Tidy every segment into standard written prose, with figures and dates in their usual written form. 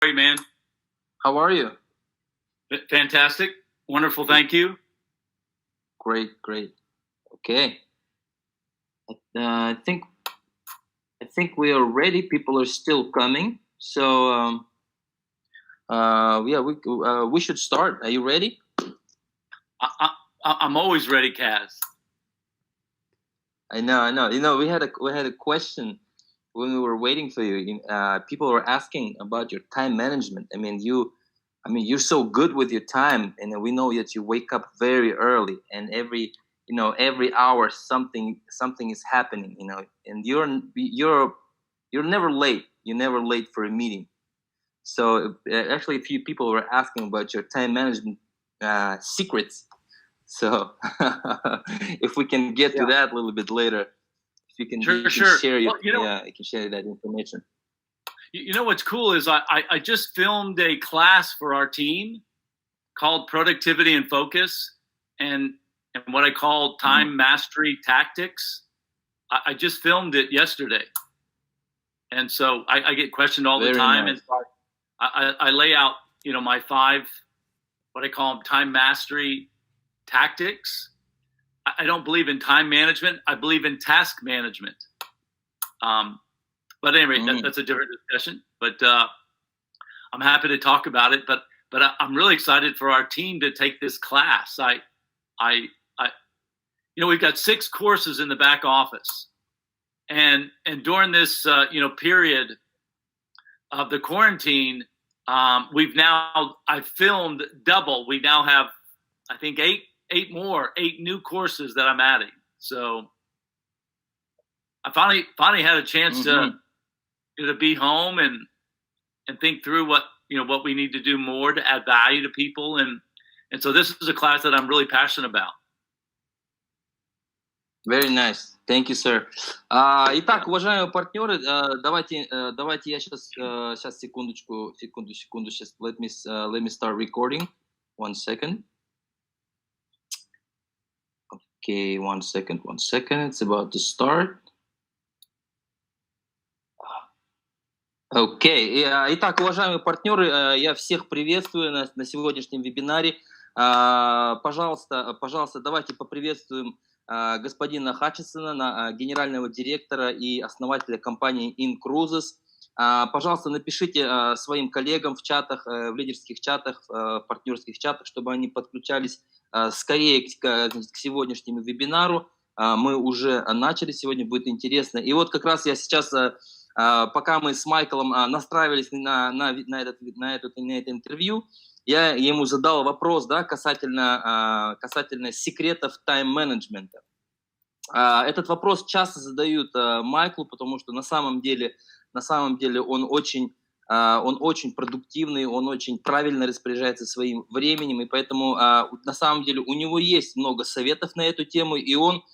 Great, man. How are you? Fantastic. Wonderful. Thank you. Great. Okay. I think we are ready. People are still coming. So we should start. Are you ready? I'm always ready, Kaz. I know. You know, we had a question when we were waiting for you. People were asking about your time management. I mean, you're so good with your time, and we know that you wake up very early, and every hour something is happening. And you're never late. You're never late for a meeting. So actually, a few people were asking about your time management secrets. So if we can get to that a little bit later, if you can, sure. Share you can share that information. You know what's cool is I just filmed a class for our team called Productivity and Focus, and what I call time mastery tactics. I just filmed it yesterday, and so I get questioned all the time. Nice. And I lay out my 5 what I call them time mastery tactics. I don't believe in time management. I believe in task management. But anyway, that's a different discussion. But I'm happy to talk about it. But I'm really excited for our team to take this class. We've got 6 courses in the back office, and during this period of the quarantine, I've filmed double. We now have, I think, 8 new courses that I'm adding. So I finally had a chance to be home and think through what we need to do more to add value to people, and so this is a class that I'm really passionate about. Very nice. Thank you, sir. Итак, уважаемые партнеры, давайте я сейчас секунду. Сейчас let me start recording. 1 second. Okay, 1 second. It's about to start. Окей. Итак, уважаемые партнеры, я всех приветствую на сегодняшнем вебинаре. Пожалуйста, давайте поприветствуем господина Hutchisona, генерального директора и основателя компании InCruises. Пожалуйста, напишите своим коллегам в чатах, в лидерских чатах, в партнерских чатах, чтобы они подключались скорее к сегодняшнему вебинару. Мы уже начали, сегодня будет интересно. И вот как раз я сейчас, пока мы с Майклом настраивались на это интервью, я ему задал вопрос, касательно секретов тайм-менеджмента. Этот вопрос часто задают Майклу, потому что на самом деле он очень продуктивный, он очень правильно распоряжается своим временем, и поэтому на самом деле у него есть много советов на эту тему, и он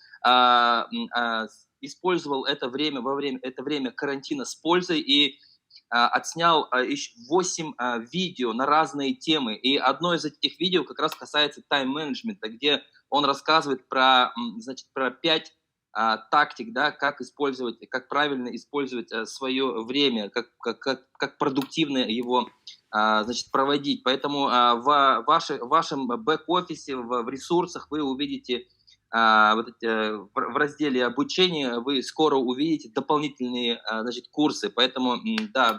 использовал это время карантина с пользой и отснял 8 видео на разные темы. И одно из этих видео как раз касается тайм-менеджмента, где он рассказывает про 5 тактик, как правильно использовать свое время, как продуктивно его проводить. Поэтому в вашем бэк-офисе, в ресурсах вы увидите в разделе обучения, вы скоро увидите дополнительные курсы. Поэтому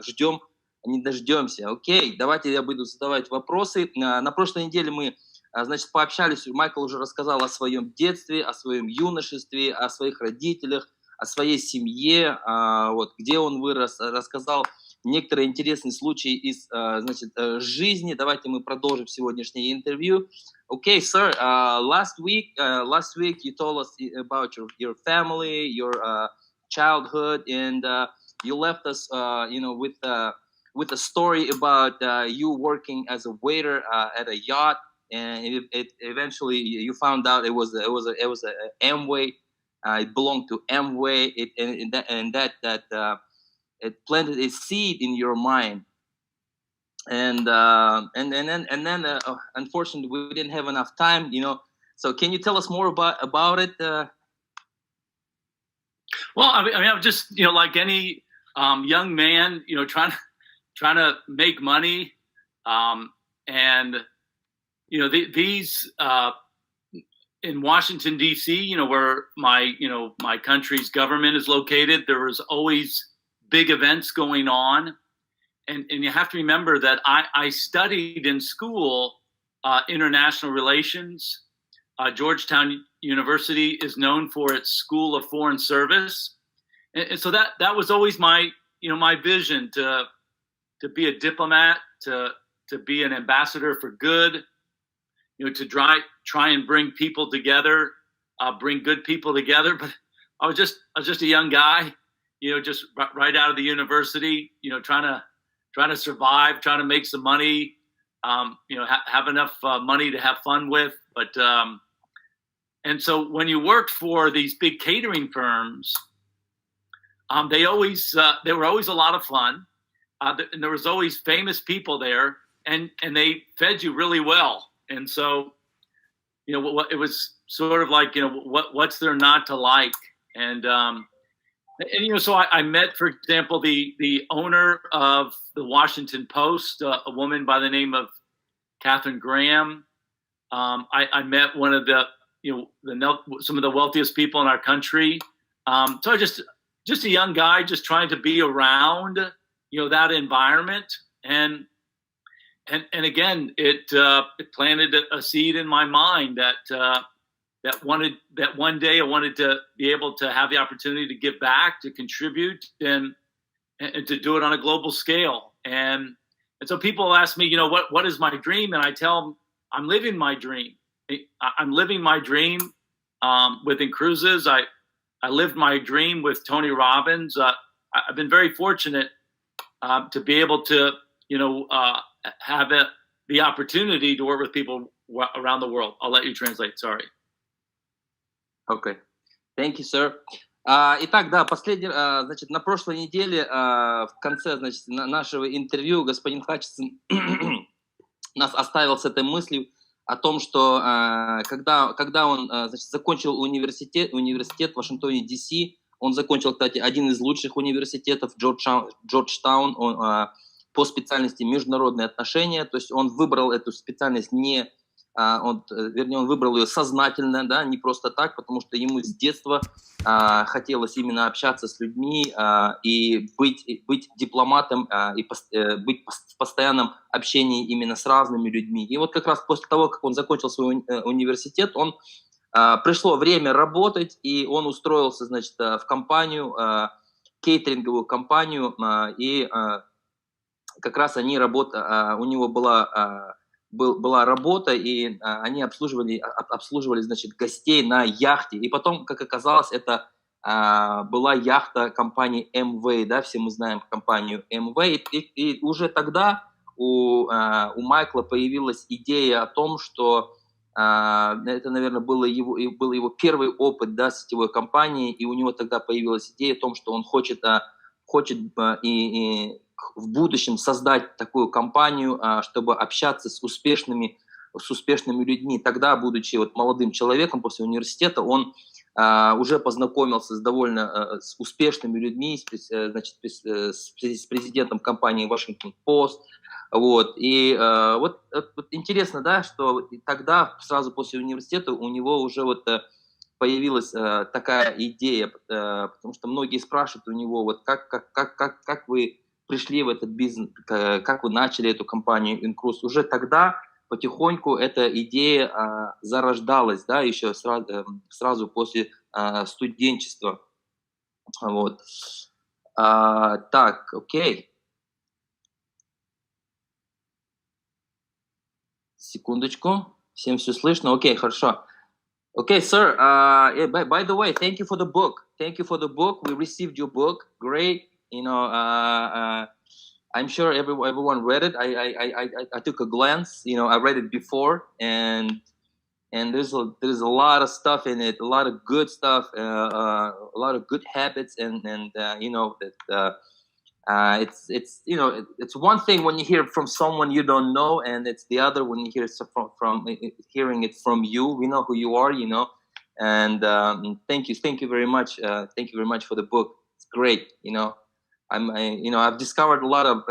ждем, не дождемся. Окей, давайте я буду задавать вопросы. На прошлой неделе мы пообщались, Майкл уже рассказал о своем детстве, о своем юношестве, о своих родителях, о своей семье, где он вырос, рассказал некоторые интересные случаи из жизни. Давайте мы продолжим сегодняшнее интервью. Okay, sir. Last week you told us about your family, your childhood, and you left us, with a story about you working as a waiter at a yacht, and eventually you found out it was a Amway. It belonged to Amway. It planted a seed in your mind. And then unfortunately we didn't have enough time, so can you tell us more about it? Well, I'm just like any young man, trying to make money. And, these, in Washington, D.C., where my country's government is located, there was always big events going on. And you have to remember that I studied in school international relations. Georgetown University is known for its School of Foreign Service. And so that was always my vision to be a diplomat, to be an ambassador for good, to try and bring people together, bring good people together. But I was just a young guy, just right out of the university, trying to survive, trying to make some money, have enough money to have fun with. But and so when you worked for these big catering firms, they were always a lot of fun, and there was always famous people there, and they fed you really well. And so, it was sort of like, what's there not to like? And so I met, for example, the owner of the Washington Post, a woman by the name of Catherine Graham. I met one of some of the wealthiest people in our country. So just a young guy, just trying to be around, that environment. And again, it planted a seed in my mind that one day I wanted to be able to have the opportunity to give back, to contribute, and to do it on a global scale. And so people ask me, what is my dream? And I tell them, I'm living my dream. I'm living my dream with InCruises. I lived my dream with Tony Robbins. I've been very fortunate to be able to, have the opportunity to work with people around the world. I'll let you translate. Sorry. Okay. Thank you, sir. Итак, да, значит, на прошлой неделе, в конце, значит, нашего интервью господин Хатчисон нас оставил с этой мыслью о том, что когда он, значит, закончил университет в Вашингтоне, Д.С., он закончил, кстати, один из лучших университетов, Джорджтаун, по специальности международные отношения, то есть он выбрал эту специальность он выбрал ее сознательно, да, не просто так, потому что ему с детства хотелось именно общаться с людьми и быть дипломатом, и быть в постоянном общении именно с разными людьми. И вот как раз после того, как он закончил свой университет, пришло время работать, и он устроился, значит, в компанию, кейтеринговую компанию, и как раз у него была работа, и они обслуживали, значит, гостей на яхте. И потом, как оказалось, это была яхта компании МВ, да, все мы знаем компанию МВ. И уже тогда у Майкла появилась идея о том, что это, наверное, был его первый опыт, да, сетевой компании, и у него тогда появилась идея о том, что он хочет в будущем создать такую компанию, чтобы общаться с успешными людьми. Тогда, будучи молодым человеком после университета, он уже познакомился с успешными людьми, значит, с президентом компании Washington Post. Вот. И вот интересно, да, что тогда, сразу после университета, у него уже появилась такая идея, потому что многие спрашивают у него, как вы пришли в этот бизнес, как вы начали эту компанию InCruises. Уже тогда потихоньку эта идея зарождалась, да, еще сразу после студенчества. Вот. Так, окей. Секундочку. Всем все слышно? Окей, хорошо. Okay, sir. By the way, thank you for the book. Thank you for the book. We received your book. Great. I'm sure everyone read it. I took a glance. I read it before, and there's a lot of stuff in it. A lot of good stuff. A lot of good habits, and it's one thing when you hear it from someone you don't know, and it's the other when you hear it from hearing it from you. We know who you are, and thank you very much. Thank you very much for the book. It's great. I've discovered a lot of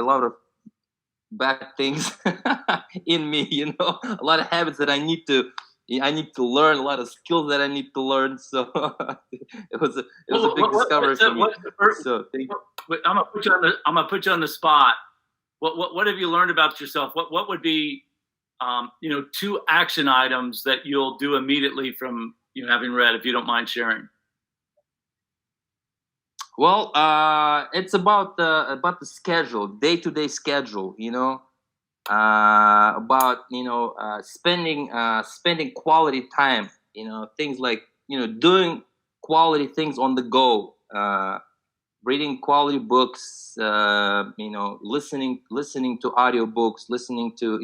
bad things in me, you know, a lot of habits that I need to learn, a lot of skills that I need to learn. So it was a big discovery for me. So thank you. I'm gonna put you on the spot. What have you learned about yourself? What would be 2 action items that you'll do immediately from having read, if you don't mind sharing? Well, it's about the schedule, day-to-day schedule, about spending quality time, things like doing quality things on the go, reading quality books, listening to audiobooks, listening to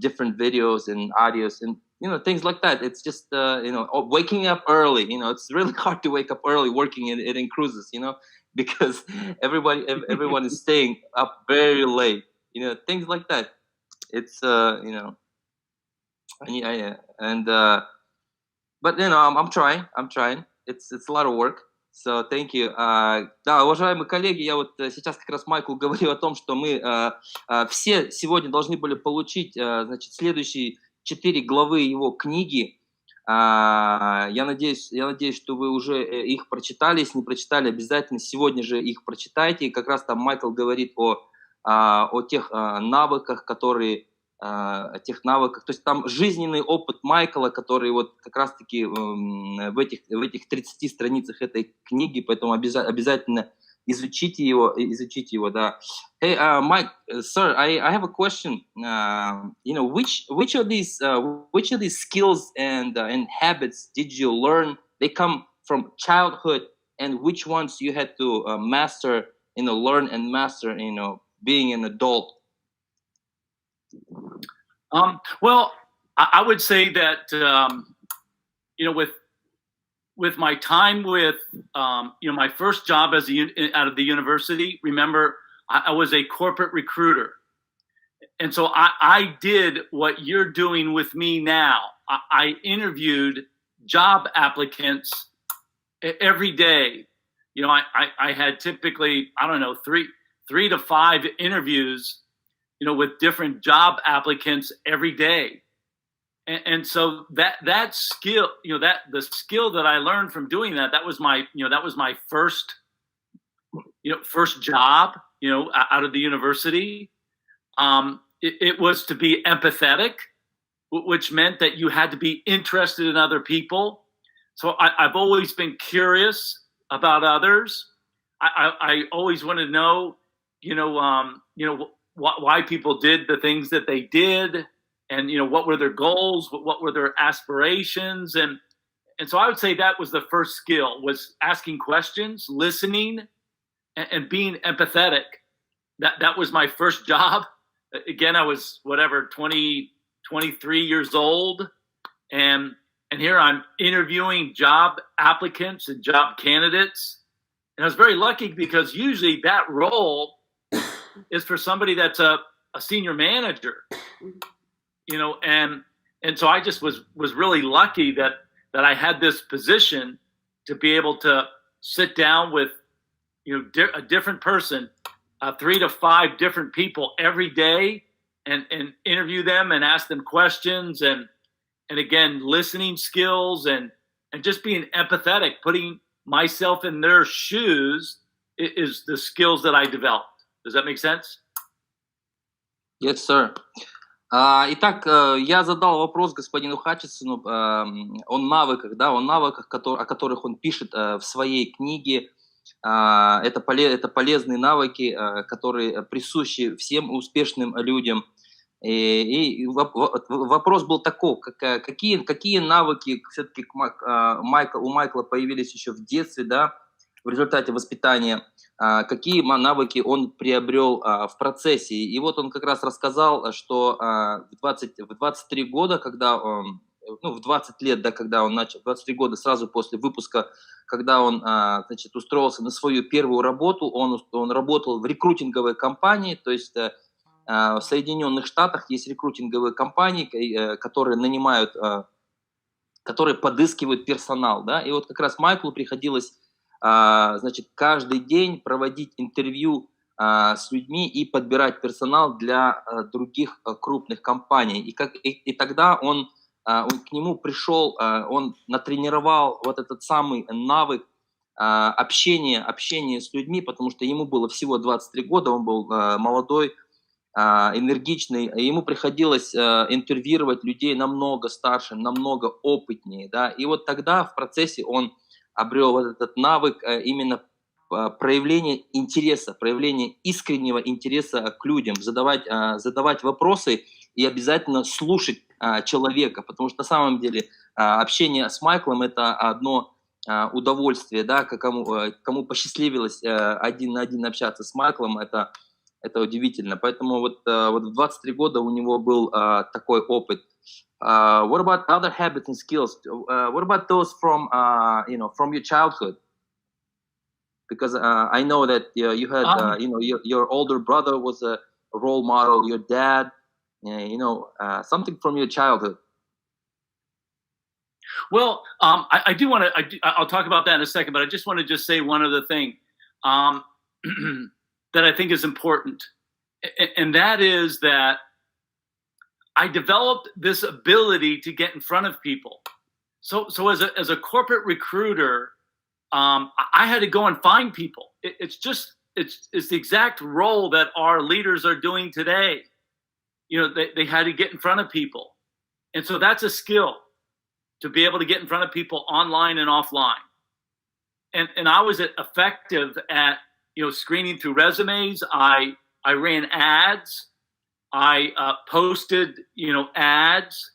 different videos and audios, and things like that. It's just waking up early. It's really hard to wake up early working in InCruises, because everyone is staying up very late. Things like that. It's but I'm trying. It's a lot of work. So thank you. Да, уважаемые коллеги, я вот сейчас как раз Майклу говорил о том, что мы все сегодня должны были получить, значит, следующие 4 главы его книги. Я надеюсь, что вы уже их прочитали. Если не прочитали, обязательно сегодня же их прочитайте. И как раз там Майкл говорит о тех навыках, то есть там жизненный опыт Майкла, который вот как раз-таки в этих 30 страницах этой книги, поэтому обязательно изучите его, да. Hey, Mike, sir, I have a question. Which of these skills and habits did you learn? They come from childhood, and which ones you had to master, learn and master, being an adult? Well, I would say that with my time with my first job out of the university. Remember, I was a corporate recruiter, and so I did what you're doing with me now. I interviewed job applicants every day. I had typically, I don't know, three to 5 interviews, with different job applicants every day. And so that skill, the skill that I learned from doing that was my first job, out of the university. It was to be empathetic, which meant that you had to be interested in other people. So I've always been curious about others. I always wanted to know, why people did the things that they did, and what were their goals, what were their aspirations, and so I would say that was the first skill, was asking questions, listening, and being empathetic. That was my first job. Again, I was 23 years old, and here I'm interviewing job applicants and job candidates, and I was very lucky because usually that role is for somebody that's a senior manager, and so I just was really lucky that I had this position to be able to sit down with a different person, 3 to 5 different people every day, and interview them and ask them questions, and again, listening skills and just being empathetic, putting myself in their shoes is the skills that I developed. Does that make sense? Yes, sir. Итак, я задал вопрос господину Хатчисону о навыках, о которых он пишет в своей книге. Это полезные навыки, которые присущи всем успешным людям. И вопрос был такой: какие навыки все-таки у Майкла появились еще в детстве, в результате воспитания, какие навыки он приобрел в процессе. И вот он как раз рассказал, что в 23 года, в 20 лет, когда он начал, 23 года сразу после выпуска, когда он, устроился на свою первую работу, он работал в рекрутинговой компании, то есть в Соединенных Штатах есть рекрутинговые компании, которые нанимают, которые подыскивают персонал, и вот как раз Майклу приходилось каждый день проводить интервью с людьми и подбирать персонал для других крупных компаний. И тогда он к нему пришел, он натренировал вот этот самый навык общения с людьми, потому что ему было всего 23 года, он был молодой, энергичный, и ему приходилось интервьюировать людей намного старше, намного опытнее, да, и вот тогда в процессе он обрел вот этот навык именно проявления интереса, проявления искреннего интереса к людям, задавать вопросы и обязательно слушать человека, потому что на самом деле общение с Майклом – это одно удовольствие, да, кому посчастливилось один на один общаться с Майклом, это удивительно. Поэтому вот в 23 года у него был такой опыт. What about other habits and skills? What about those from from your childhood? Because I know that you had your older brother was a role model, your dad, something from your childhood. Well, I do want to. I'll talk about that in a second, but I just want to say one other thing that I think is important, and that is that I developed this ability to get in front of people. So as a corporate recruiter, I had to go and find people. It's the exact role that our leaders are doing today. They had to get in front of people, and so that's a skill, to be able to get in front of people online and offline. And I was effective at screening through resumes. I ran ads. I posted ads.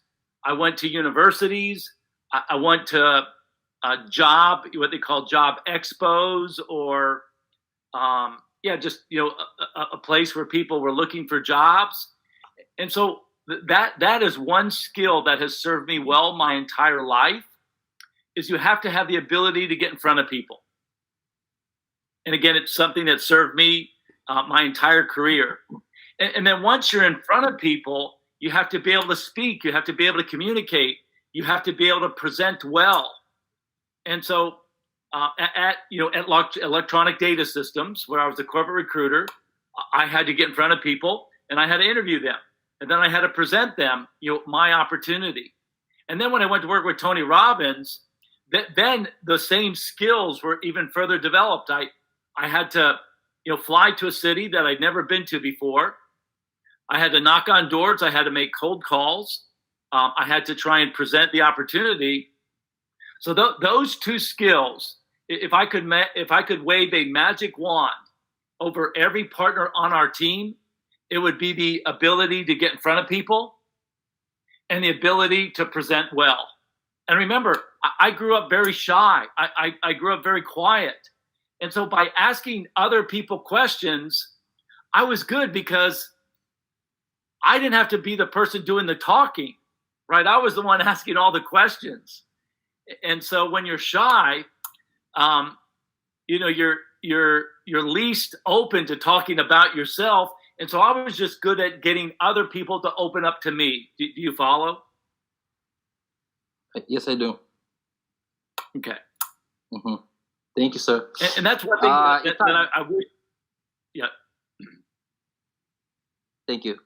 I went to universities. I went to what they call job expos, or just a place where people were looking for jobs. And so that is one skill that has served me well my entire life, is you have to have the ability to get in front of people. And again, it's something that served me my entire career. And then once you're in front of people, you have to be able to speak. You have to be able to communicate. You have to be able to present well. And so at electronic data systems, where I was a corporate recruiter, I had to get in front of people and I had to interview them. And then I had to present them, my opportunity. And then when I went to work with Tony Robbins, then the same skills were even further developed. I had to, fly to a city that I'd never been to before. I had to knock on doors. I had to make cold calls. I had to try and present the opportunity. So those two skills, if I could wave a magic wand over every partner on our team, it would be the ability to get in front of people and the ability to present well. And remember, I grew up very shy. I grew up very quiet. And so by asking other people questions, I was good because I didn't have to be the person doing the talking, right? I was the one asking all the questions. And so when you're shy, you're least open to talking about yourself. And so I was just good at getting other people to open up to me. Do you follow? Yes, I do. Okay. Mm-hmm. Thank you, sir. And that's one thing that I wish. Yeah. Thank you.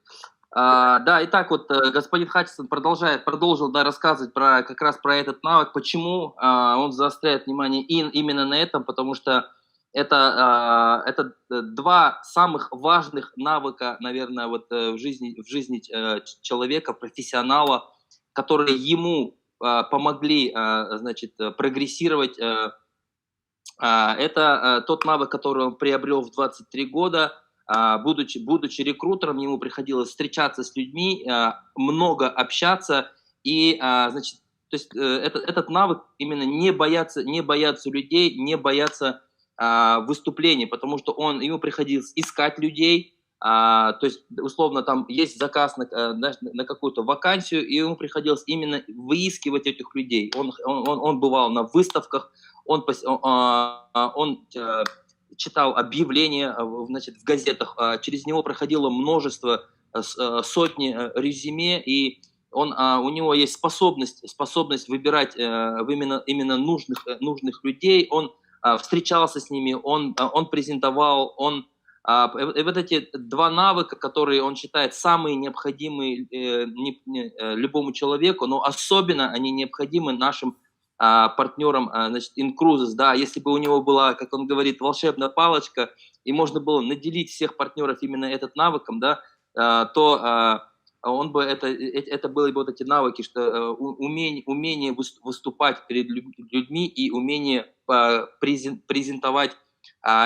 Да, итак, вот господин Хатчисон продолжил рассказывать как раз про этот навык, почему он заостряет внимание именно на этом, потому что это два самых важных навыка, наверное, вот в жизни человека, профессионала, которые ему помогли, прогрессировать. Это тот навык, который он приобрел в 23 года. Будучи рекрутером, ему приходилось встречаться с людьми, много общаться, и, то есть этот навык именно не бояться людей, не бояться выступлений, потому что ему приходилось искать людей, то есть, условно, там есть заказ на какую-то вакансию, и ему приходилось именно выискивать этих людей. Он бывал на выставках, он читал объявления, в газетах, через него проходило множество, сотни резюме, и у него есть способность выбирать именно нужных людей. Он встречался с ними, он презентовал, он И вот эти два навыка, которые он считает самые необходимые любому человеку, но особенно они необходимы нашим партнерам, значит, InCruises, да, если бы у него была, как он говорит, волшебная палочка, и можно было наделить всех партнеров именно этот навыком, да, то он бы это были бы вот эти навыки, что умение выступать перед людьми и умение презентовать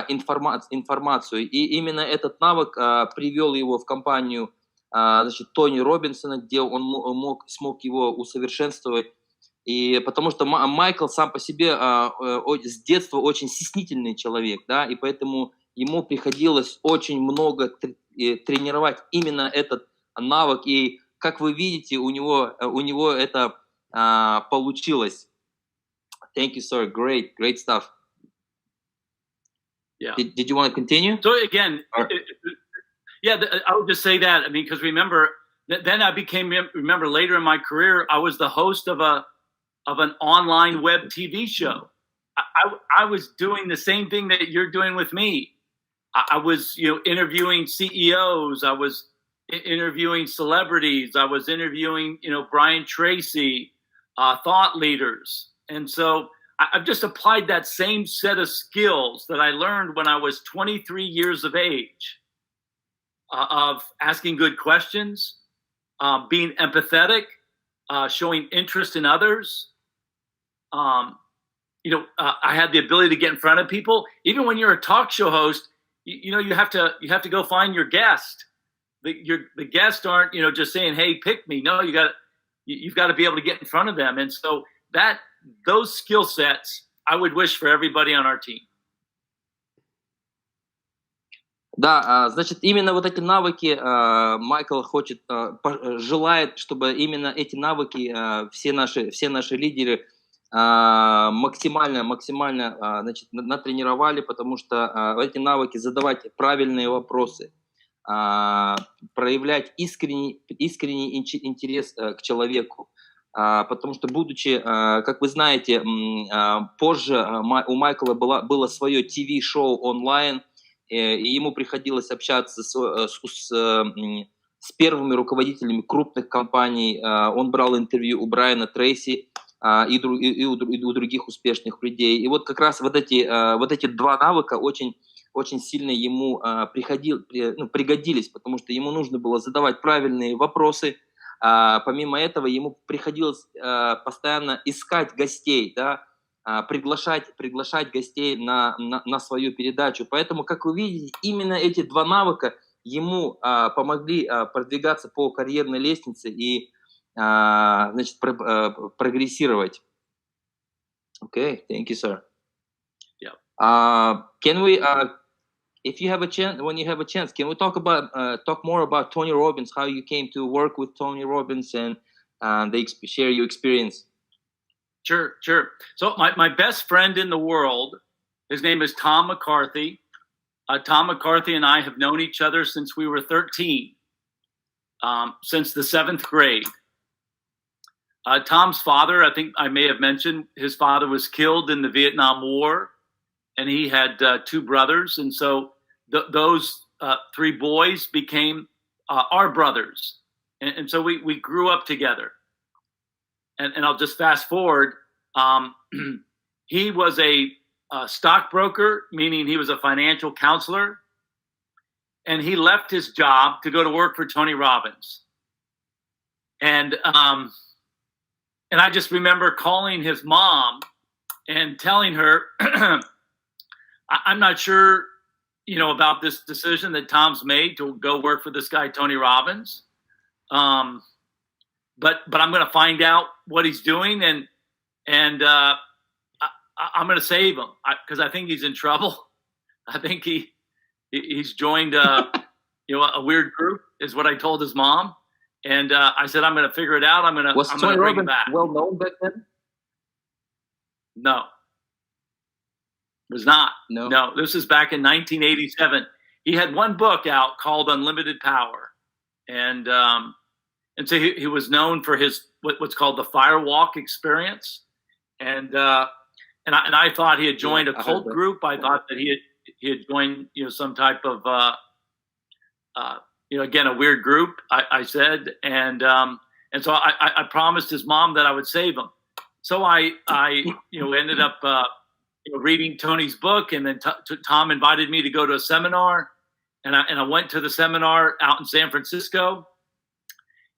информацию. И именно этот навык привел его в компанию, значит, Тони Робинсона, где он смог его усовершенствовать. И потому что Майкл сам по себе с детства очень стеснительный человек, да, и поэтому ему приходилось очень много тренировать именно этот навык. И как вы видите, у него это получилось. Thank you, sir. Great stuff. Yeah. Did you want to continue? So again, I would just say that. I mean, because remember, then I remember later in my career, I was the host of an online web TV show. I was doing the same thing that you're doing with me. I was, interviewing CEOs. I was interviewing celebrities. I was interviewing, Brian Tracy, thought leaders. And so I've just applied that same set of skills that I learned when I was 23 years of age, of asking good questions, being empathetic, showing interest in others. I had the ability to get in front of people. Even when you're a talk show host, you have to go find your guest. The guests aren't, just saying, "Hey, pick me." No, you've got to be able to get in front of them. And so those skill sets, I would wish for everybody on our team. Да, значит, именно вот эти навыки Майкл желает, чтобы именно эти навыки все наши лидеры максимально, значит, натренировали, потому что эти навыки задавать правильные вопросы, проявлять искренний интерес к человеку. Потому что, будучи, как вы знаете, позже у Майкла было свое ТВ-шоу онлайн, и ему приходилось общаться с первыми руководителями крупных компаний. Он брал интервью у Брайана Трейси и у других успешных людей. И вот как раз вот эти два навыка очень сильно ему пригодились, потому что ему нужно было задавать правильные вопросы. Помимо этого, ему приходилось постоянно искать гостей, да, приглашать гостей на свою передачу. Поэтому, как вы видите, именно эти два навыка ему помогли продвигаться по карьерной лестнице и, значит, прогрессировать. Okay, thank you, sir. Yeah. Can we, if you have a chance, when you have a chance, can we talk more about Tony Robbins, how you came to work with Tony Robbins and share your experience? Sure. So my best friend in the world, his name is Tom McCarthy. Tom McCarthy and I have known each other since we were 13, since the 7th grade. Tom's father, I think I may have mentioned, his father was killed in the Vietnam War, and he had 2 brothers. And so those 3 boys became our brothers. And so we grew up together. And I'll just fast forward. He was a stockbroker, meaning he was a financial counselor. And he left his job to go to work for Tony Robbins. And I just remember calling his mom and telling her, I'm not sure, about this decision that Tom's made to go work for this guy, Tony Robbins. But I'm going to find out what he's doing, and I'm going to save him because I think he's in trouble. I think he's joined a weird group, is what I told his mom. And I said, I'm going to figure it out. I'm going to bring him back. Well known back then? No. It was not. No. This is back in 1987. He had one book out called Unlimited Power. And so he was known for his what's called the Firewalk experience. And I thought he had joined a cult group. I thought that he had joined, some type of, again, a weird group, I said. And so I promised his mom that I would save him. So I ended up, reading Tony's book, and then Tom invited me to go to a seminar, and I went to the seminar out in San Francisco,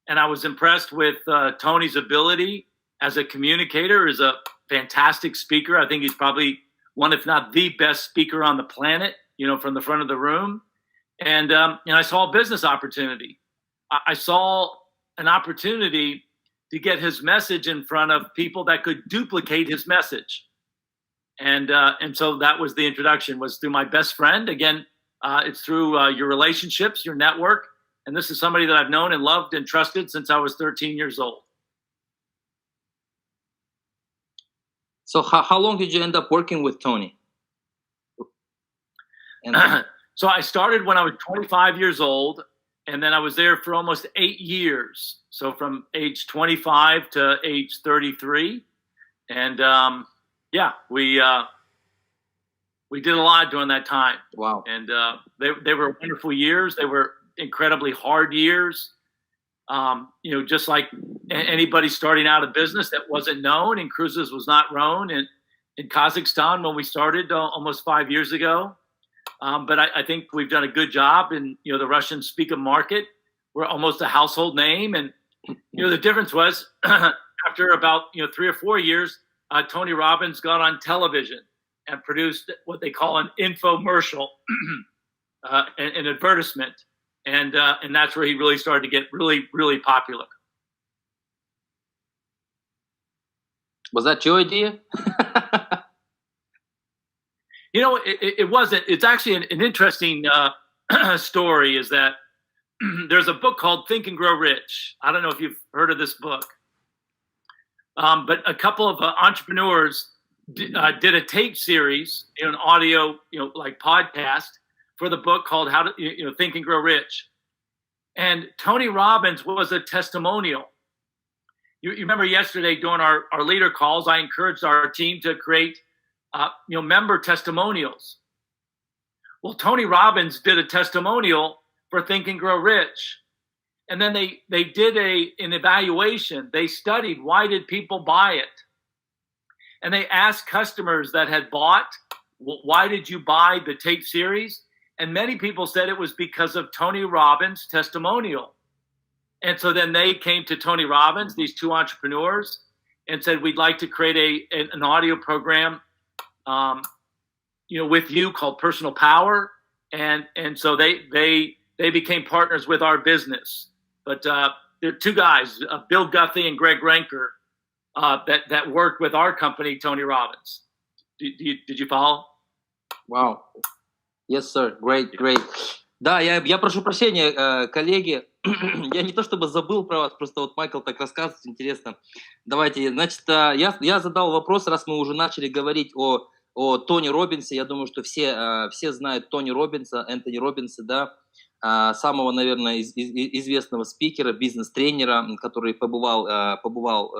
and I was impressed with Tony's ability as a communicator, as a fantastic speaker. I think he's probably one, if not the best speaker on the planet, from the front of the room. And I saw a business opportunity. I saw an opportunity to get his message in front of people that could duplicate his message. And so that was the introduction, was through my best friend. Again, it's through your relationships, your network. And this is somebody that I've known and loved and trusted since I was 13 years old. So how long did you end up working with Tony? So I started when I was 25 years old, and then I was there for almost 8 years. So from age 25 to age 33. And we did a lot during that time. Wow. And they were wonderful years. They were incredibly hard years. Just like anybody starting out a business that wasn't known, InCruises was not known in Kazakhstan when we started almost 5 years ago. But I think we've done a good job in, the Russian-speaking market. We're almost a household name. And, the difference was after about, 3 or 4 years, Tony Robbins got on television and produced what they call an infomercial, an advertisement. And that's where he really started to get really, really popular. Was that your idea? It wasn't. It's actually an interesting story, is that there's a book called Think and Grow Rich. I don't know if you've heard of this book. But a couple of entrepreneurs did a tape series, an audio, like podcast for the book called How to, Think and Grow Rich. And Tony Robbins was a testimonial. You remember yesterday during our leader calls, I encouraged our team to create, member testimonials. Well, Tony Robbins did a testimonial for Think and Grow Rich. And then they did an evaluation. They studied, why did people buy it? And they asked customers that had bought, why did you buy the tape series? And many people said it was because of Tony Robbins' testimonial. And so then they came to Tony Robbins, these two entrepreneurs, and said, we'd like to create an audio program, with you called Personal Power. And so they became partners with our business. But there are two guys, Bill Guthrie and Greg Renker, that worked with our company, Tony Robbins. Did you follow? Wow. Yes, sir. Great. Да, я прошу прощения, коллеги. Я не то чтобы забыл про вас, просто вот Майкл так рассказывает, интересно. Давайте, значит, я задал вопрос, раз мы уже начали говорить о Тони Роббинсе. Я думаю, что все знают Тони Роббинса, Энтони Роббинса, да, самого, наверное, известного спикера, бизнес-тренера, который побывал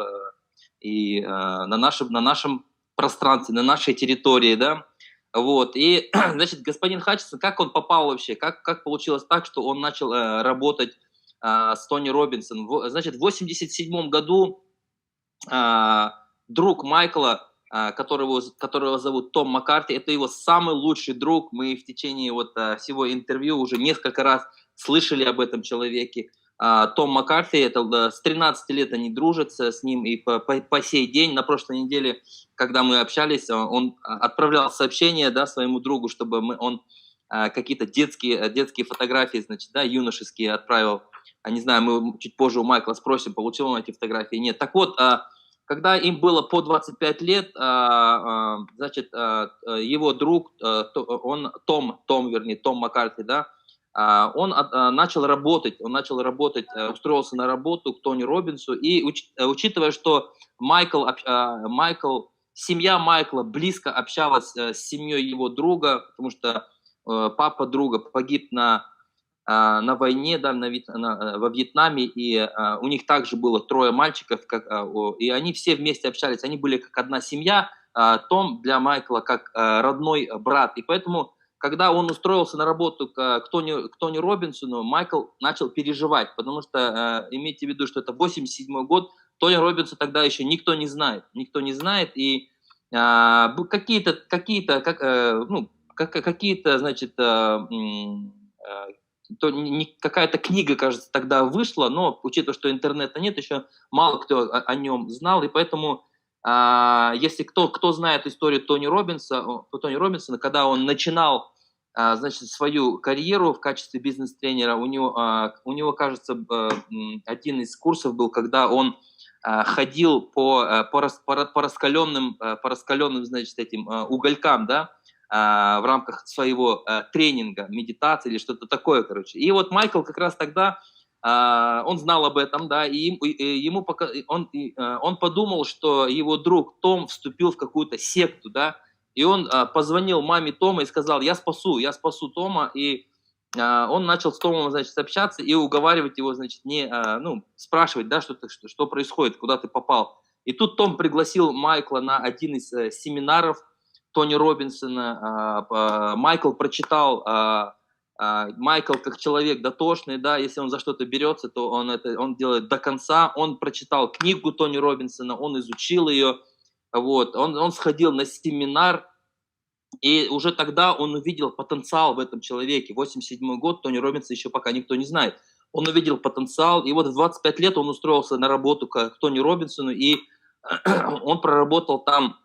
и на нашем пространстве, на нашей территории, да. Вот, и, значит, господин Hutchison, как он попал вообще, как получилось так, что он начал работать с Тони Роббинсом? Значит, в 1987 году друг Майкла, которого зовут Том Маккарти, это его самый лучший друг, мы в течение всего интервью уже несколько раз слышали об этом человеке. Том Маккарти, это с 13 лет они дружат с ним, и по сей день, на прошлой неделе, когда мы общались, он отправлял сообщения, да, своему другу, чтобы он какие-то детские фотографии, значит, да, юношеские отправил. Не знаю, мы чуть позже у Майкла спросим, получил он эти фотографии, нет. Так вот, когда им было по 25 лет, значит, его друг, Том Маккарти, да, он начал работать, устроился на работу к Тони Роббинсу, и учитывая, что семья Майкла близко общалась с семьей его друга, потому что папа друга погиб на войне, да, во Вьетнаме, и у них также было 3 мальчиков, и они все вместе общались, они были как одна семья, Том для Майкла как родной брат, и поэтому когда он устроился на работу к Тони Робинсону, Майкл начал переживать, потому что имейте в виду, что это 87 год, Тони Робинса тогда еще никто не знает, и значит, какая-то книга, кажется, тогда вышла, но учитывая, что интернета нет, еще мало кто о нем знал, и поэтому, если кто знает историю Тони Робинсона, когда он начинал, значит, свою карьеру в качестве бизнес-тренера, у него, кажется, один из курсов был, когда он ходил по раскаленным, значит, этим уголькам, да, в рамках своего тренинга, медитации или что-то такое, короче. И вот Майкл как раз тогда, он знал об этом, да, и он подумал, что его друг Том вступил в какую-то секту, да, и он позвонил маме Тома и сказал: я спасу Тома, и он начал с Томом, значит, общаться и уговаривать его, значит, спрашивать, да, что происходит, куда ты попал. И тут Том пригласил Майкла на один из семинаров Тони Робинсона. Майкл прочитал, Майкл как человек дотошный, да, если он за что-то берется, то он делает до конца. Он прочитал книгу Тони Робинсона, он изучил ее, вот, он сходил на семинар, и уже тогда он увидел потенциал в этом человеке. 87 год, Тони Робинса еще пока никто не знает. Он увидел потенциал, и вот в 25 лет он устроился на работу к Тони Робинсону, и он проработал там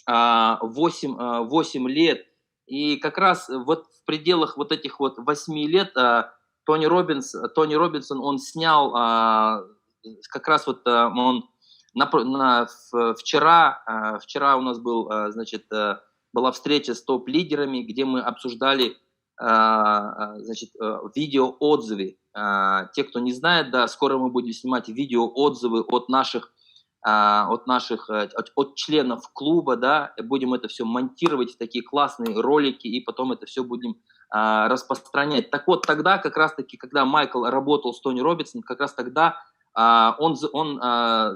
8 лет, и как раз вот в пределах вот этих вот 8 лет Тони Робинсон, он снял, как раз вот он вчера у нас была встреча с топ-лидерами, где мы обсуждали, значит, видеоотзывы. Те, кто не знает, да, скоро мы будем снимать видеоотзывы от членов клуба, да, будем это все монтировать в такие классные ролики, и потом это все будем распространять. Так вот, тогда как раз-таки, когда Майкл работал с Тони Робинсоном, как раз тогда он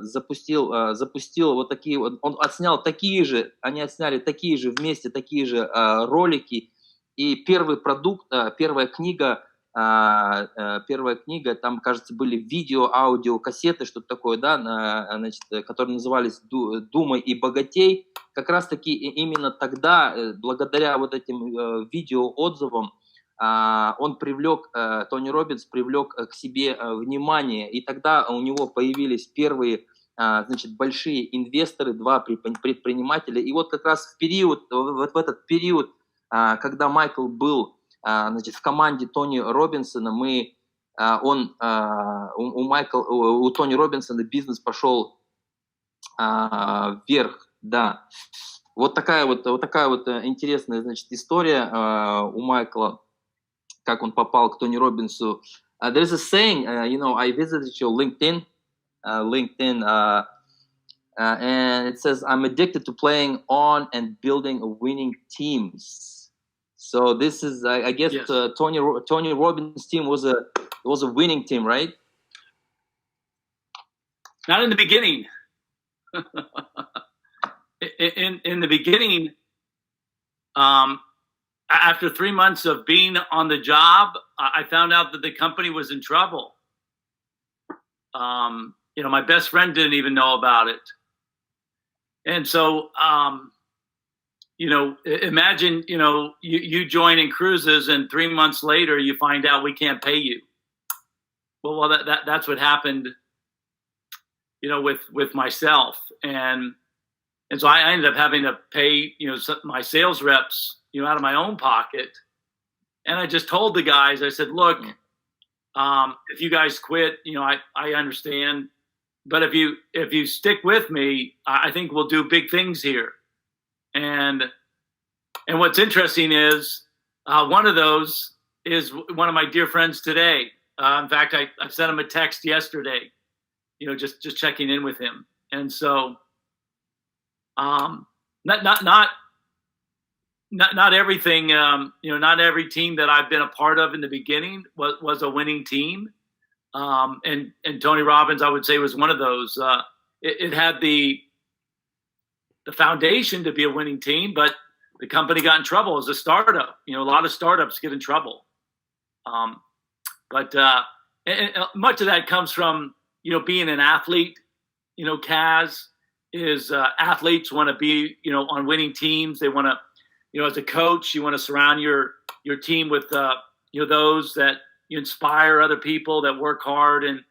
запустил вот такие вот, он отснял такие же, они отсняли такие же вместе, такие же ролики, и первый продукт, первая книга, там, кажется, были видео, аудио, кассеты, что-то такое, да, значит, которые назывались «Думай и богатей». Как раз-таки именно тогда, благодаря вот этим видеоотзывам, Тони Роббинс привлек к себе внимание, и тогда у него появились первые, значит, большие инвесторы, 2 предпринимателя, и вот как раз в этот период, когда Майкл был, значит, в команде Тони Робинсона, у Тони Робинсона бизнес пошел вверх, да. Вот такая вот интересная, значит, история у Майкла, как он попал к Тони Робинсу. There's a saying, I visited your LinkedIn, and it says, I'm addicted to playing on and building winning teams. So this is, I guess, yes. Tony Robbins' team was a winning team, right? Not in the beginning. in the beginning, after 3 months of being on the job, I found out that the company was in trouble. My best friend didn't even know about it. And so, imagine, you join InCruises and 3 months later you find out we can't pay you. Well, that's what happened, with myself. And so I ended up having to pay, my sales reps, out of my own pocket. And I just told the guys, I said, look, if you guys quit, I understand. But if you stick with me, I think we'll do big things here. And what's interesting is one of those is one of my dear friends today. In fact, I sent him a text yesterday, just checking in with him. And so, not everything, not every team that I've been a part of in the beginning was a winning team. And Tony Robbins, I would say, was one of those. It had the foundation to be a winning team, but the company got in trouble as a startup. You know, a lot of startups get in trouble. But much of that comes from, you know, being an athlete. You know, Kaz is athletes want to be, you know, on winning teams. They want to, you know, as a coach, you want to surround your team with, you know, those that you inspire other people that work hard. And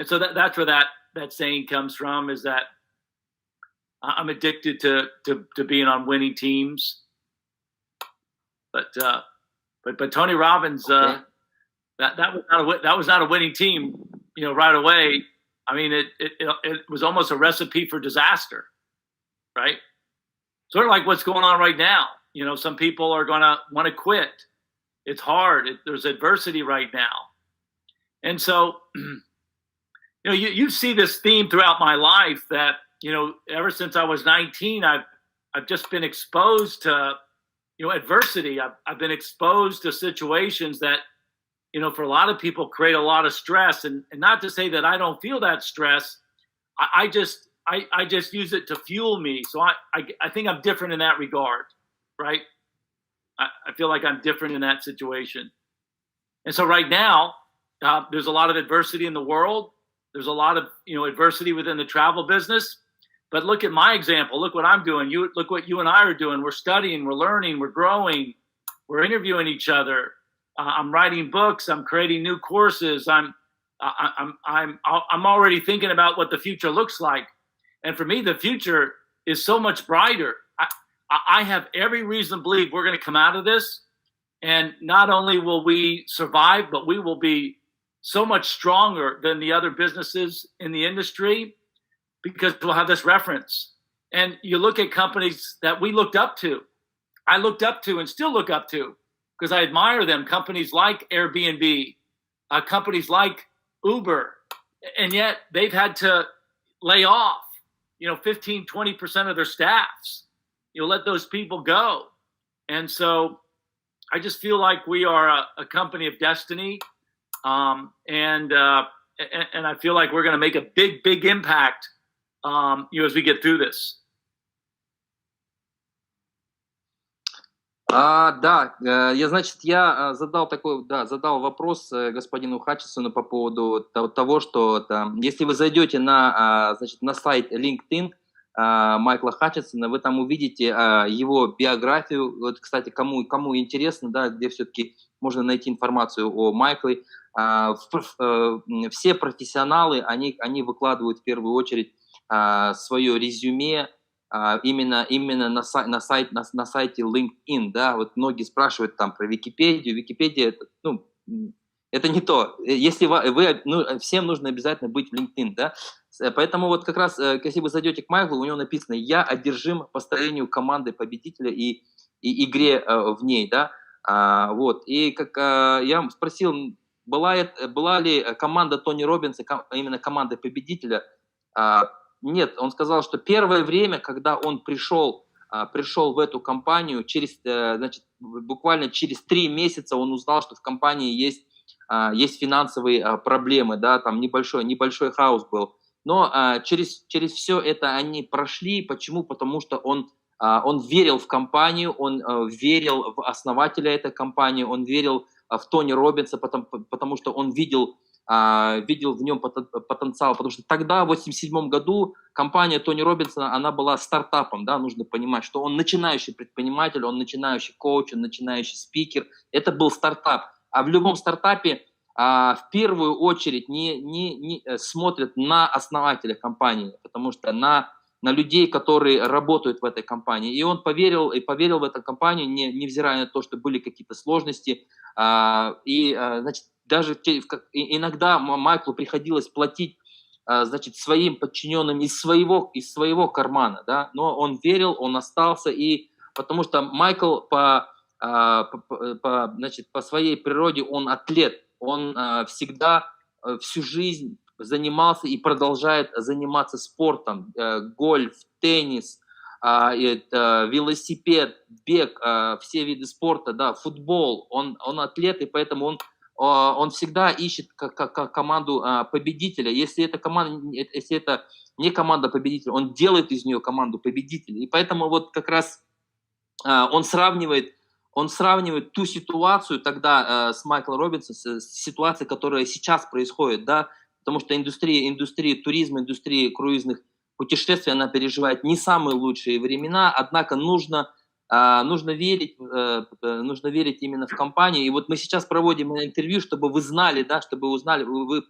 so that's where that saying comes from, is that I'm addicted to being on winning teams. But Tony Robbins, Okay. that was not a winning team, you know, right away. I mean, it was almost a recipe for disaster, right? Sort of like what's going on right now. You know, some people are going to want to quit. It's hard. There's adversity right now. And so, you know, you see this theme throughout my life that, you know, ever since I was 19, I've just been exposed to, you know, adversity. I've been exposed to situations that, you know, for a lot of people create a lot of stress. And not to say that I don't feel that stress. I just use it to fuel me. So I think I'm different in that regard, right? I feel like I'm different in that situation. And so right now, there's a lot of adversity in the world. There's a lot of, you know, adversity within the travel business. But look at my example. Look what I'm doing. Look what you and I are doing. We're studying, we're learning, we're growing, we're interviewing each other. I'm writing books. I'm creating new courses. I'm already thinking about what the future looks like. And for me, the future is so much brighter. I have every reason to believe we're going to come out of this. And not only will we survive, but we will be so much stronger than the other businesses in the industry, because we'll have this reference. And you look at companies that we looked up to, I looked up to and still look up to, because I admire them. Companies like Airbnb, companies like Uber, and yet they've had to lay off, you know, 15, 20% of their staffs. You know, let those people go. And so I just feel like we are a company of destiny. And I feel like we're going to make a big impact, you know, as we get through this. Да, я задал вопрос господину Хатчисону по поводу того, что если вы зайдете на сайт LinkedIn Майкла Хатчисона, вы там увидите его биографию. Вот, кстати, кому интересно, да, где все-таки можно найти информацию о Майкле. Все профессионалы, они выкладывают в первую очередь свое резюме, именно на сайте LinkedIn, да, вот многие спрашивают там про Википедию. Википедия это не то. Если всем нужно обязательно быть в LinkedIn, да. Поэтому вот как раз, если вы зайдете к Майклу, у него написано: «Я одержим построению команды победителя и игре в ней», да. Вот. И как я спросил, была ли команда Тони Роббинса именно командой победителя. Нет, он сказал, что первое время, когда он пришел в эту компанию, буквально через 3 месяца он узнал, что в компании есть финансовые проблемы, да, там небольшой хаос был. Но через все это они прошли. Почему? Потому что он верил в компанию, он верил в основателя этой компании, он верил в Тони Роббинса, потому что он видел в нем потенциал, потому что тогда, в 1987 году, компания Тони Роббинса, она была стартапом, да, нужно понимать, что он начинающий предприниматель, он начинающий коуч, он начинающий спикер, это был стартап. А в любом стартапе в первую очередь не смотрят на основателя компании, потому что на людей, которые работают в этой компании. И он поверил в эту компанию, невзирая на то, что были какие-то сложности. Даже иногда Майклу приходилось платить, своим подчиненным из своего кармана, да, но он верил, он остался, и потому что Майкл по своей природе он атлет, он всегда всю жизнь занимался и продолжает заниматься спортом, гольф, теннис, велосипед, бег, все виды спорта, да, футбол, он атлет, и поэтому он всегда ищет команду победителя. Если это не команда победителя, он делает из нее команду победителя. И поэтому вот как раз он сравнивает ту ситуацию тогда с Майклом Робинсом, с ситуацией, которая сейчас происходит, да, потому что индустрия туризма, индустрия круизных путешествий, она переживает не самые лучшие времена, однако нужно верить именно в компанию. И вот мы сейчас проводим интервью, чтобы вы знали, да, чтобы вы узнали, вы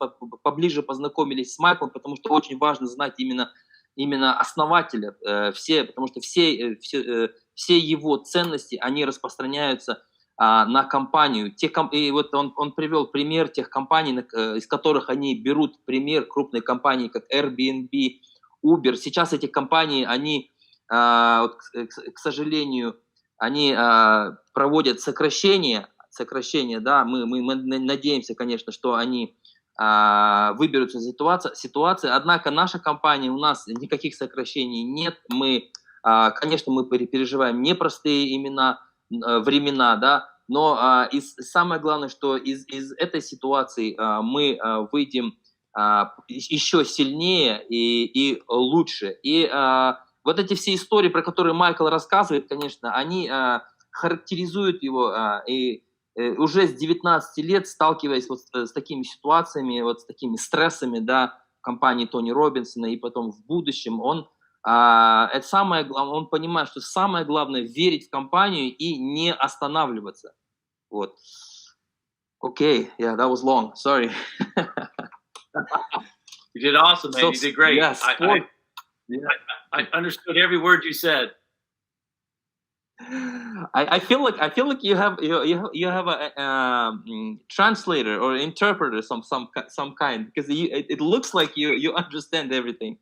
поближе познакомились с Майклом, потому что очень важно знать именно основателя, потому что все его ценности, они распространяются на компанию. И вот он привел пример тех компаний, из которых они берут пример, крупные компании, как Airbnb, Uber. Сейчас эти компании, они, к сожалению, они проводят сокращение, да, мы надеемся, конечно, что они выберутся из ситуации, однако наша компания, у нас никаких сокращений нет, конечно, мы переживаем непростые времена, да, но самое главное, что из этой ситуации мы выйдем еще сильнее и лучше. И вот эти все истории, про которые Майкл рассказывает, конечно, они характеризуют его, и уже с 19 лет, сталкиваясь вот с такими ситуациями, вот с такими стрессами, да, в компании Тони Робинсона, и потом в будущем, он понимает, что самое главное — верить в компанию и не останавливаться. Вот. Okay, yeah, that was long. Sorry. You did awesome, man. You did great. Yeah, I understood every word you said. I feel like you have a translator or interpreter some kind, because it looks like you understand everything.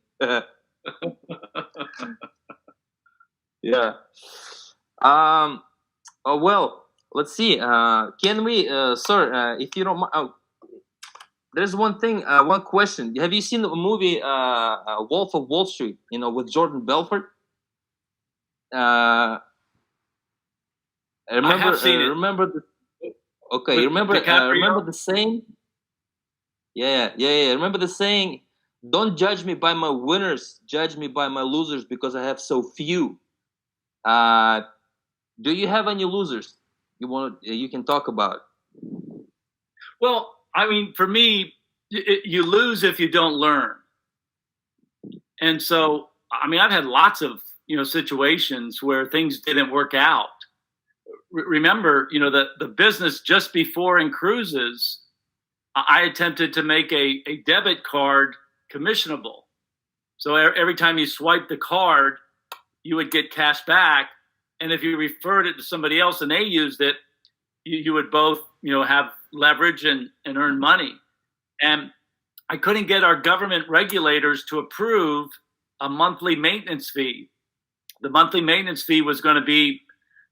Yeah. Well, let's see. Can we, sir, if you don't mind, there's one thing, one question. Have you seen the movie Wolf of Wall Street? With Jordan Belfort. I have seen it. Remember the saying? Yeah. Remember the saying? Don't judge me by my winners, judge me by my losers, because I have so few. Do you have any losers you can talk about? Well, I mean, for me, you lose if you don't learn. And so, I mean, I've had lots of, situations where things didn't work out. Remember, the business just before InCruises, I attempted to make a debit card commissionable. So every time you swipe the card, you would get cash back. And if you referred it to somebody else and they used it, you would both, have leverage and earn money. And I couldn't get our government regulators to approve a monthly maintenance fee. The monthly maintenance fee was going to be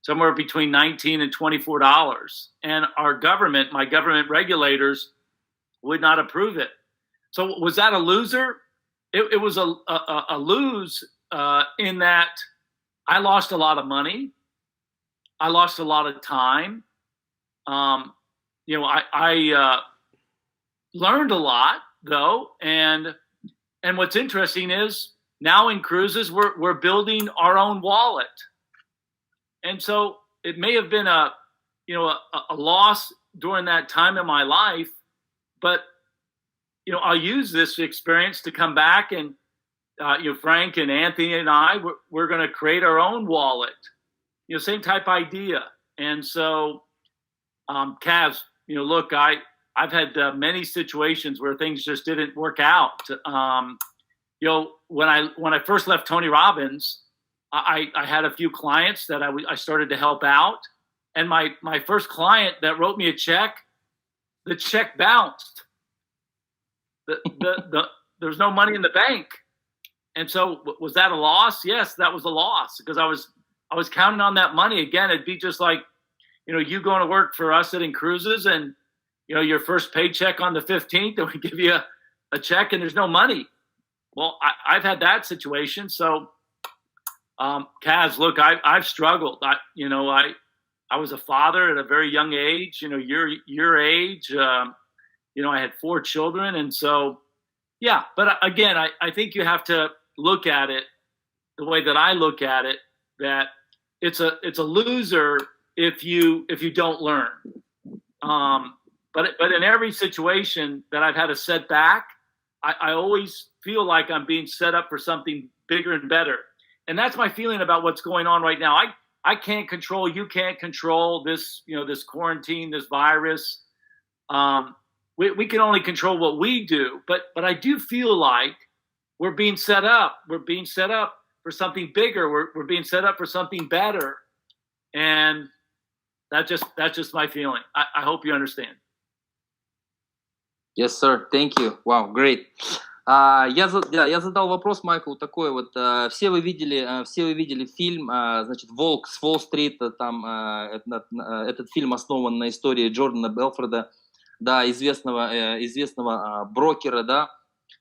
somewhere between $19 and $24. And my government regulators would not approve it. So was that a loser? It was a lose in that I lost a lot of money. I lost a lot of time. I learned a lot though. And what's interesting is now InCruises, we're building our own wallet. And so it may have been a loss during that time in my life, but I'll use this experience to come back and Frank and Anthony and we're going to create our own wallet. Same type idea. And so, Kaz, look, I've had many situations where things just didn't work out. When I first left Tony Robbins, I had a few clients that I started to help out, and my first client that wrote me a check, the check bounced. There's no money in the bank, and so was that a loss? Yes, that was a loss, because I was counting on that money. Again, it'd be just like you going to work for us at InCruises, and your first paycheck on the 15th, and we give you a check and there's no money. Well, I've had that situation. So, Kaz, look, I've struggled. I was a father at a very young age. Your age. I had 4 children, and so, yeah. But again, I think you have to look at it the way that I look at it. That it's a loser if you don't learn. But in every situation that I've had a setback, I always feel like I'm being set up for something bigger and better. And that's my feeling about what's going on right now. I can't control, you can't control this, this quarantine, this virus. We can only control what we do, but I do feel like we're being set up. We're being set up for something bigger. We're being set up for something better. And that's just my feeling. I hope you understand. Yes, sir. Thank you. Wow, great. Я задал вопрос Майклу такой вот. Все вы видели фильм, значит, «Волк с Уолл-стрит». Там этот фильм основан на истории Джордана Белфорда, да, известного брокера, да.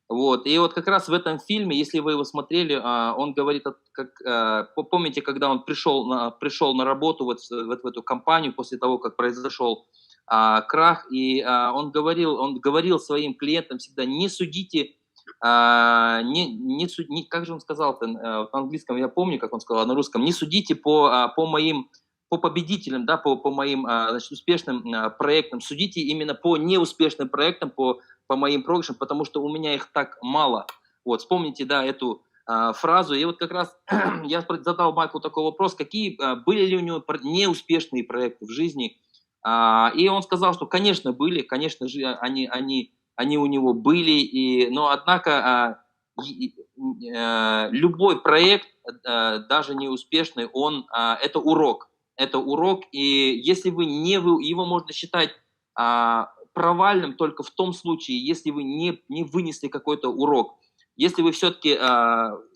Вот. И вот как раз в этом фильме, если вы его смотрели, он говорит, помните, когда он пришел на работу вот в эту компанию после того, как произошел крах, и он говорил своим клиентам всегда: не судите, как же он сказал-то, в английском я помню, как он сказал, а на русском: не судите по победителям, да, по моим, значит, успешным проектам, судите именно по неуспешным проектам, по моим проигрышам, потому что у меня их так мало. Вот, вспомните, да, эту фразу. И вот как раз я задал Майклу такой вопрос: какие были ли у него неуспешные проекты в жизни? И он сказал, что, конечно, были, конечно же, они у него были, но однако любой проект, даже неуспешный, это урок. Это урок, и если его можно считать провальным только в том случае, если вы не вынесли какой-то урок. Если вы все-таки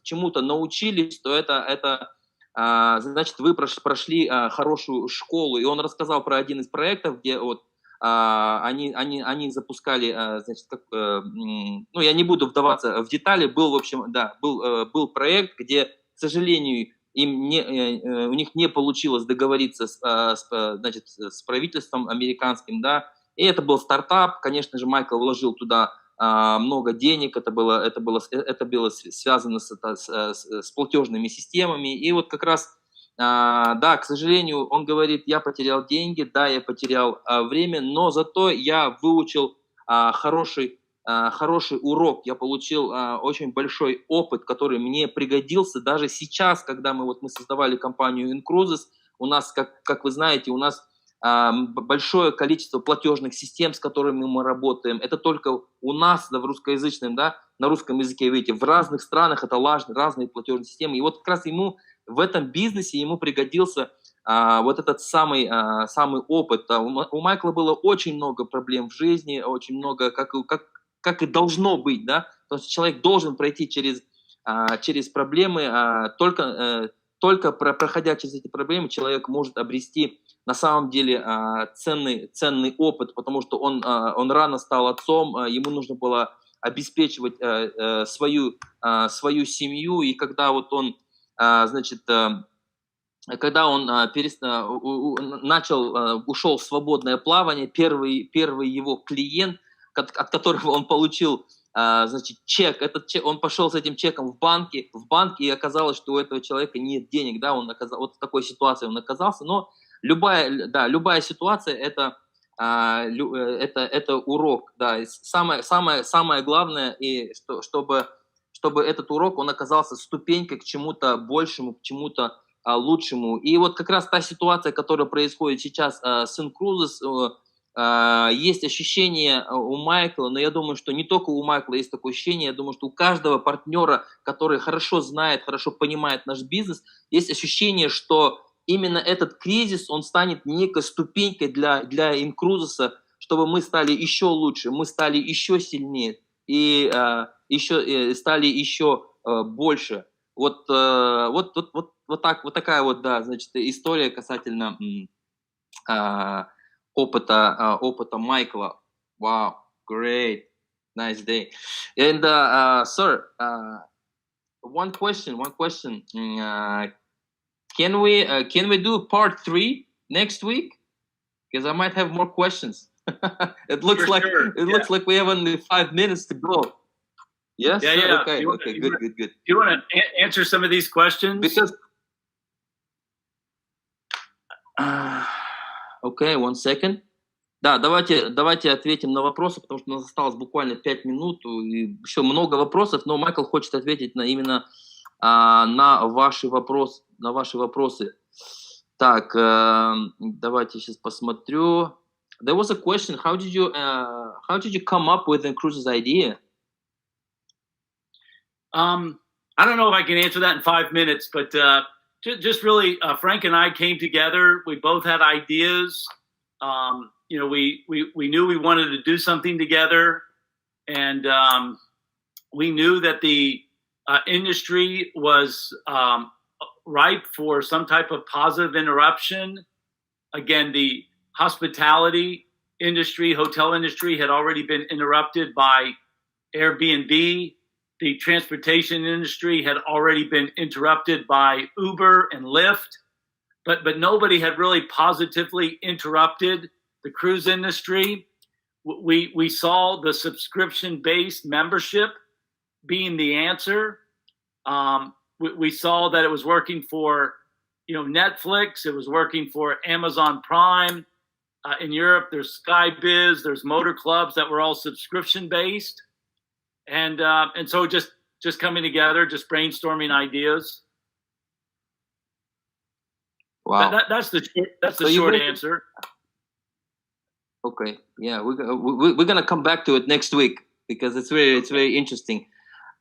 чему-то научились, то это значит, вы прошли хорошую школу. И он рассказал про один из проектов, где вот они запускали, значит, я не буду вдаваться в детали, был проект, где, к сожалению, у них не получилось договориться с правительством американским, да, и это был стартап. Конечно же, Майкл вложил туда много денег, это было связано с платежными системами, и вот как раз, да, к сожалению, он говорит: я потерял деньги, да, я потерял время, но зато я выучил хороший урок, я получил очень большой опыт, который мне пригодился даже сейчас, когда мы создавали компанию InCruises. У нас, как вы знаете, у нас большое количество платежных систем, с которыми мы работаем. Это только у нас, да, в русскоязычном, да, на русском языке, видите, в разных странах это разные платежные системы. И вот как раз ему в этом бизнесе пригодился вот этот самый опыт. У Майкла было очень много проблем в жизни, очень много, как и должно быть, да, потому что человек должен пройти через проблемы, только проходя через эти проблемы, человек может обрести на самом деле ценный опыт, потому что он рано стал отцом, ему нужно было обеспечивать свою семью, и когда вот он, когда он ушел в свободное плавание, первый его клиент, от которого он получил, значит, чек, он пошел с этим чеком в банк, и оказалось, что у этого человека нет денег, да, вот в такой ситуации он оказался, но любая ситуация это урок, да, и самое главное, и чтобы этот урок, он оказался ступенькой к чему-то большему, к чему-то лучшему. И вот как раз та ситуация, которая происходит сейчас с InCruises, есть ощущение у Майкла, но я думаю, что не только у Майкла есть такое ощущение, я думаю, что у каждого партнера, который хорошо знает, хорошо понимает наш бизнес, есть ощущение, что именно этот кризис, он станет некой ступенькой для InCruises, чтобы мы стали еще лучше, мы стали еще сильнее и стали еще больше. Вот такая вот, да, значит, история касательно опыта Майкла. Wow, great, nice day. And sir, one question. Can we do part 3 next week? Because I might have more questions. It looks looks like we have only 5 minutes to go. Yes. Yeah. Okay. Good. Do you want to answer some of these questions? Because Okay, one second. Да, давайте ответим на вопросы, потому что у нас осталось буквально 5 минут, и еще много вопросов, но Майкл хочет ответить именно на ваши вопросы. Так, давайте сейчас посмотрю. There was a question. How did you come up with InCruises idea? I don't know if I can answer that in 5 minutes, but just really, Frank and I came together. We both had ideas. We knew we wanted to do something together, and we knew that the industry was ripe for some type of positive interruption. Again, the hospitality industry, hotel industry had already been interrupted by Airbnb. The transportation industry had already been interrupted by Uber and Lyft, but nobody had really positively interrupted the cruise industry. We saw the subscription-based membership being the answer. We saw that it was working for, Netflix. It was working for Amazon Prime. In Europe, there's Skybiz. There's motor clubs that were all subscription-based. And so just coming together, just brainstorming ideas. Wow. That's the short answer. Okay, yeah, we're gonna come back to it next week because it's very interesting.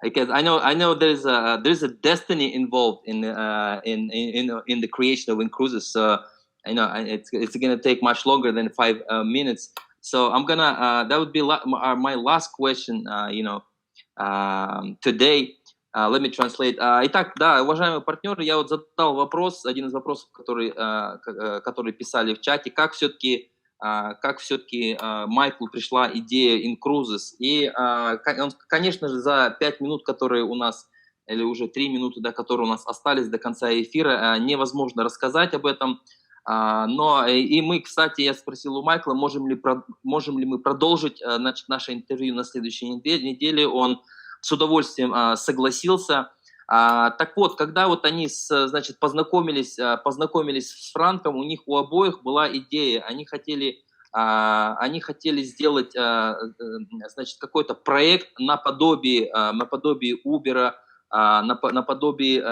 Because I know there's a destiny involved in the creation of InCruises. So I know it's gonna take much longer than 5 minutes. So I'm gonna that would be my last question. Today. Let me translate. Итак, да, уважаемые партнеры, я вот задал вопрос, один из вопросов, которые писали в чате, как все-таки Майклу пришла идея InCruises. И, он, конечно же, за 5 минут, которые у нас, или уже 3 минуты, да, которые у нас остались до конца эфира, невозможно рассказать об этом. Но и мы, кстати, я спросил у Майкла, можем ли мы продолжить наше интервью на следующей неделе. Он с удовольствием согласился. Так вот, когда вот они познакомились с Франком, у них у обоих была идея. Они хотели сделать какой-то проект наподобие Uber, наподобие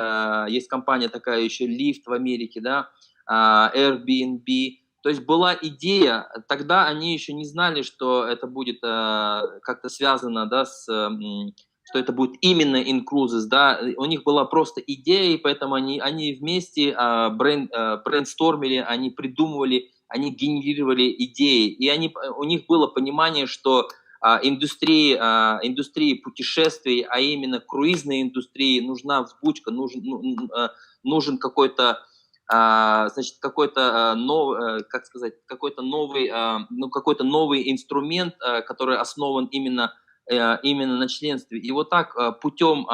есть компания такая еще Lyft в Америке, да, Airbnb. То есть была идея, тогда они еще не знали, что это будет как-то связано, да, что это будет именно InCruises, да, у них была просто идея, и поэтому они вместе брейнстормили, они придумывали, они генерировали идеи, и у них было понимание, что индустрии путешествий, а именно круизной индустрии, нужна взбучка, нужен какой-то новый инструмент, который основан именно на членстве. И вот так путем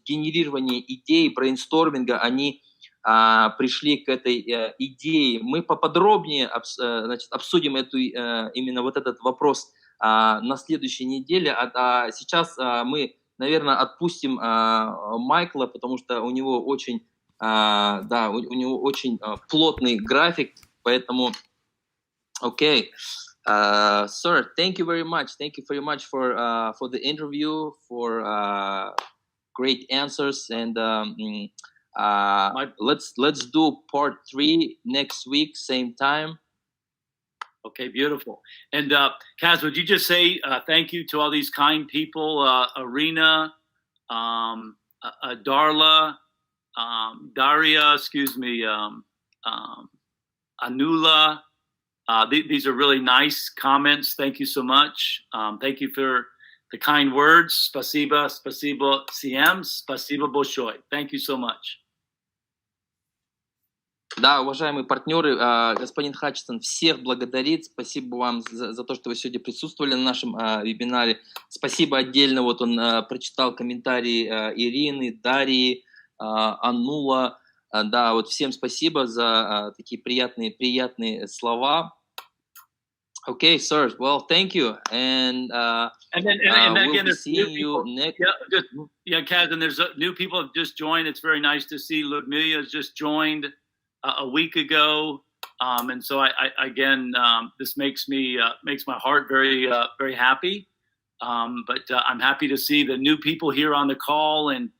генерирования идей, брейнсторминга они пришли к этой идее. Мы поподробнее обсудим именно вот этот вопрос на следующей неделе. А сейчас мы, наверное, отпустим Майкла, потому что у него очень плотный график, поэтому окей. Sir, thank you very much. Thank you very much for the interview, for great answers, and let's do part 3 next week, same time. Okay, beautiful. And Kaz, would you just say thank you to all these kind people, Arena, Darla, Daria, Anula. These are really nice comments. Thank you so much. Thank you for the kind words. Спасибо всем. Спасибо большое. Thank you so much. Да, уважаемые партнеры, господин Hutchison всех благодарит. Спасибо вам за то, что вы сегодня присутствовали на нашем вебинаре. Спасибо отдельно. Вот он прочитал комментарии Ирины, Дарьи, Аннула. Да, вот всем спасибо за такие приятные слова. Okay, sir. Well, thank you, and then we'll again, be seeing you next. Kaz, and there's new people have just joined. It's very nice to see. Ludmila has just joined. a week ago. And so I again, this makes my heart very, very happy. But I'm happy to see the new people here on the call, and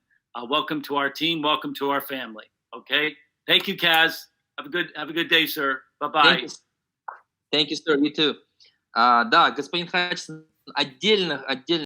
welcome to our team. Welcome to our family. Okay. Thank you, Kaz. Have a good day, sir. Bye-bye. Thank you, sir. You too. Да, господин Хатчисон, отдельно